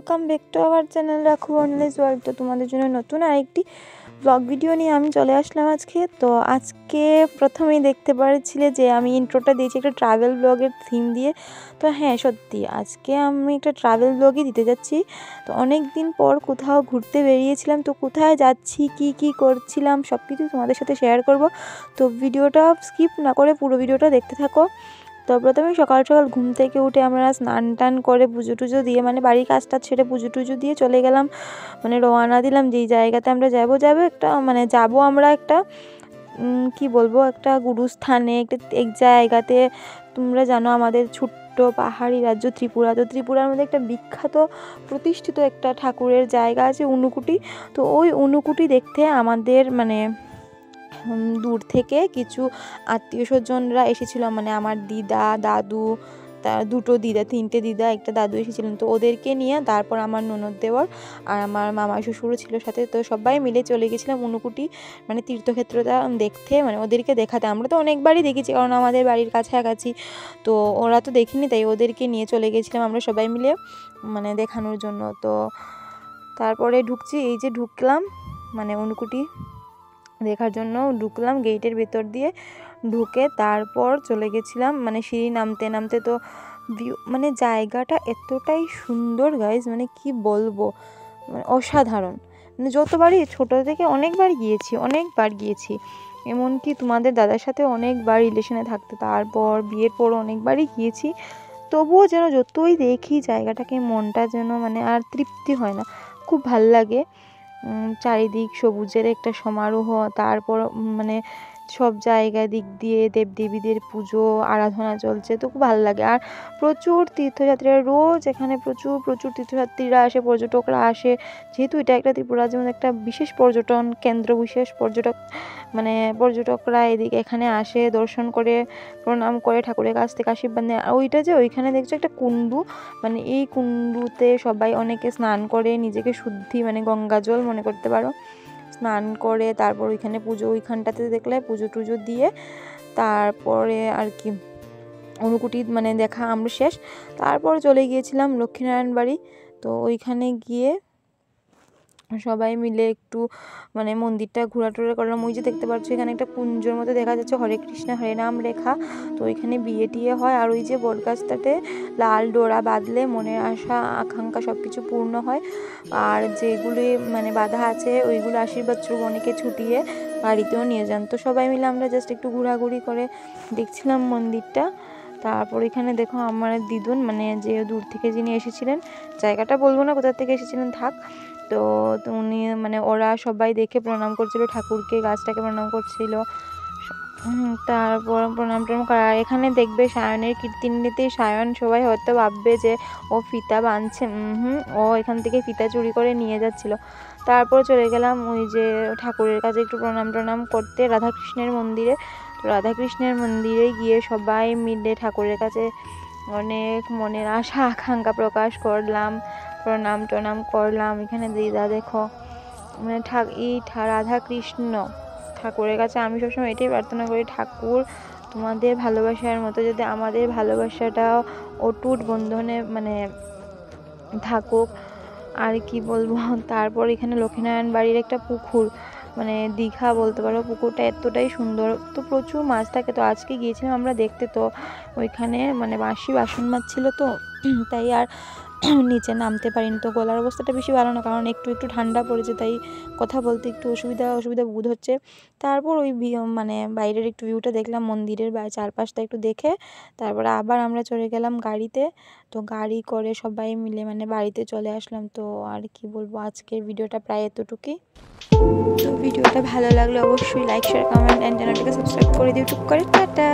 Welcome back to our channel রাখু অনলাইজ world. তো তোমাদের জন্য নতুন আরেকটি ব্লগ ভিডিও নিয়ে আমি চলে আসলাম আজকে। তো আজকে প্রথমেই দেখতে পাচ্ছিলে যে আমি ইন্ট্রোটা দিয়েছি একটা ট্রাভেল ব্লগের থিম দিয়ে। তো হ্যাঁ, সত্যি আজকে আমি একটা ট্রাভেল ব্লগই দিতে যাচ্ছি। তো অনেক দিন পর কোথাও ঘুরতে বেরিয়েছিলাম, তো কোথায় যাচ্ছি কি করছিলাম সব কিছু তোমাদের সাথে শেয়ার করব। তো ভিডিওটা স্কিপ না করে পুরো ভিডিওটা দেখতে থাকো। তো প্রথমে সকাল সকাল ঘুম থেকে উঠে আমরা স্নান টান করে পুজো টুজো দিয়ে মানে বাড়ির কাজটা ছেড়ে পুজো টুজো দিয়ে চলে গেলাম, মানে রওনা দিলাম যেই জায়গাতে আমরা যাবো একটা মানে যাবো আমরা একটা কি বলবো একটা গুরুস্থানে, একটা এক জায়গাতে। তোমরা জানো আমাদের ছোট্ট পাহাড়ি রাজ্য ত্রিপুরা, তো ত্রিপুরার মধ্যে একটা বিখ্যাত প্রতিষ্ঠিত একটা ঠাকুরের জায়গা আছে উনুকুটি। তো ওই উনুকুটি দেখতে আমাদের মানে দূর থেকে কিছু আত্মীয় স্বজনরা এসেছিল, মানে আমার দিদা দাদু, তার দুটো দিদা, তিনটে দিদা একটা দাদু এসেছিলেন। তো ওদেরকে নিয়ে তারপর আমার ননদ দেওর আর আমার মামা শ্বশুরও ছিল সাথে। তো সবাই মিলে চলে গেছিলাম উনুকুটি মানে তীর্থক্ষেত্রটা দেখতে, মানে ওদেরকে দেখাতে। আমরা তো অনেকবারই দেখেছি কারণ আমাদের বাড়ির কাছাকাছি, তো ওরা তো দেখিনি, তাই ওদেরকে নিয়ে চলে গেছিলাম আমরা সবাই মিলে মানে দেখানোর জন্য। তো তারপরে ঢুকছি, এই যে ঢুকলাম মানে উনুকুটি দেখার জন্য ঢুকলাম গেটের ভেতর দিয়ে ঢুকে তারপর চলে গেছিলাম মানে সিঁড়ি নামতে নামতে। তো ভিউ মানে জায়গাটা এতটাই সুন্দর গাইজ, মানে কি বলবো, মানে অসাধারণ। মানে যতবারই ছোটো থেকে অনেকবার গিয়েছি, এমনকি তোমাদের দাদার সাথে অনেকবার রিলেশনে থাকতে, তারপর বিয়ের পর অনেকবারই গিয়েছি। তবুও যেন যতই দেখি জায়গাটাকে মনটা যেন মানে আর তৃপ্তি হয় না, খুব ভাল লাগে। চারিদিক সবুজের একটা সমারোহ, তারপর মানে সব জায়গা দিক দিয়ে দেবদেবীদের পুজো আরাধনা চলছে, তো খুব ভালো লাগে। আর প্রচুর তীর্থযাত্রীরা রোজ এখানে প্রচুর তীর্থযাত্রীরা আসে, পর্যটকরা আসে, যেহেতু এটা একটা ত্রিপুরা যেমন একটা বিশেষ পর্যটন কেন্দ্র, বিশেষ পর্যটকরা এখানে আসে, দর্শন করে, প্রণাম করে, ঠাকুরের কাছ থেকে আশীর্বাদ নেয়। আর ওইটা যে ওইখানে দেখছো একটা কুণ্ডু, মানে এই কুণ্ডুতে সবাই অনেকে স্নান করে নিজেকে শুদ্ধি মানে গঙ্গা জল মনে করতে পারো, স্নান করে তারপর ওইখানে পুজো, ওইখানটাতে দেখলে পুজো টুজো দিয়ে তারপরে আর কি অনুকুটি মানে দেখা আমরা শেষ। তারপর চলে গিয়েছিলাম লক্ষ্মীনারায়ণ বাড়ি। তো ওইখানে গিয়ে সবাই মিলে একটু মানে মন্দিরটা ঘোরাটোরা করলাম। ওই যে দেখতে পাচ্ছ এখানে একটা কুঞ্জর মতো দেখা যাচ্ছে হরে কৃষ্ণ হরে নাম রেখা, তো ওইখানে বিয়ে টিয়ে হয়। আর ওই যে বটগাছটাতে লাল ডোরা বাঁধলে মনের আশা আকাঙ্ক্ষা সব কিছু পূর্ণ হয়। আর যেগুলি মানে বাধা আছে ওইগুলো আশীর্বাদ স্বরূপ অনেকে ছুটিয়ে বাড়িতেও নিয়ে যান। তো সবাই মিলে আমরা জাস্ট একটু ঘোরাঘুরি করে দেখছিলাম মন্দিরটা। তারপর এখানে দেখো আমার দিদুন মানে যে দূর থেকে যিনি এসেছিলেন, জায়গাটা বলবো না কোথা থেকে এসেছিলেন থাক, তো উনি মানে ওরা সবাই দেখে প্রণাম করছিল ঠাকুরকে, গাছটাকে প্রণাম করছিল। তারপর প্রণাম করার এখানে দেখবে সায়নের কীর্তনীতে সায়ন সবাই হয়তো ভাববে যে ও ফিতা বাঁধছে, ও এখান থেকে ফিতা চুরি করে নিয়ে যাচ্ছিল। তারপর চলে গেলাম ওই যে ঠাকুরের কাছে একটু প্রণাম করতে রাধাকৃষ্ণের মন্দিরে। তো রাধাকৃষ্ণের মন্দিরে গিয়ে সবাই মিলে ঠাকুরের কাছে অনেক মনের আশা আকাঙ্ক্ষা প্রকাশ করলাম, প্রণাম করলাম। এখানে দিদা দেখো মানে রাধাকৃষ্ণ ঠাকুরের কাছে আমি সবসময় এটাই প্রার্থনা করি, ঠাকুর তোমাদের ভালোবাসার মতো যদি আমাদের ভালোবাসাটাও অটুট বন্ধনে মানে থাকুক, আর কি বলবো। তারপর এখানে লক্ষ্মীনারায়ণ বাড়ির একটা পুকুর মানে দীঘা বলতে পারো, পুকুরটা এতটাই সুন্দর, তো প্রচুর মাছ থাকে। তো আজকে গিয়েছিলাম আমরা দেখতে, তো ওইখানে মানে বাসন মাছ ছিল, তো তাই আর নিচে নামতে পারিনি। তো গলার অবস্থাটা বেশি ভালো না কারণ একটু ঠান্ডা পড়েছে, তাই কথা বলতে একটু অসুবিধা বোধ হচ্ছে। তারপর ওই মানে বাইরের একটু ভিউটা দেখলাম মন্দিরের চারপাশটা একটু দেখে তারপরে আবার আমরা চলে গেলাম গাড়িতে। তো গাড়ি করে সবাই মিলে মানে বাড়িতে চলে আসলাম। তো আর কি বলবো, আজকের ভিডিওটা প্রায় এতটুকুই। তো ভিডিওটা ভালো লাগলে অবশ্যই লাইক শেয়ার কমেন্ট অ্যান্ড চ্যানেলটাকে সাবস্ক্রাইব করে দিও টুক করে। টাটা।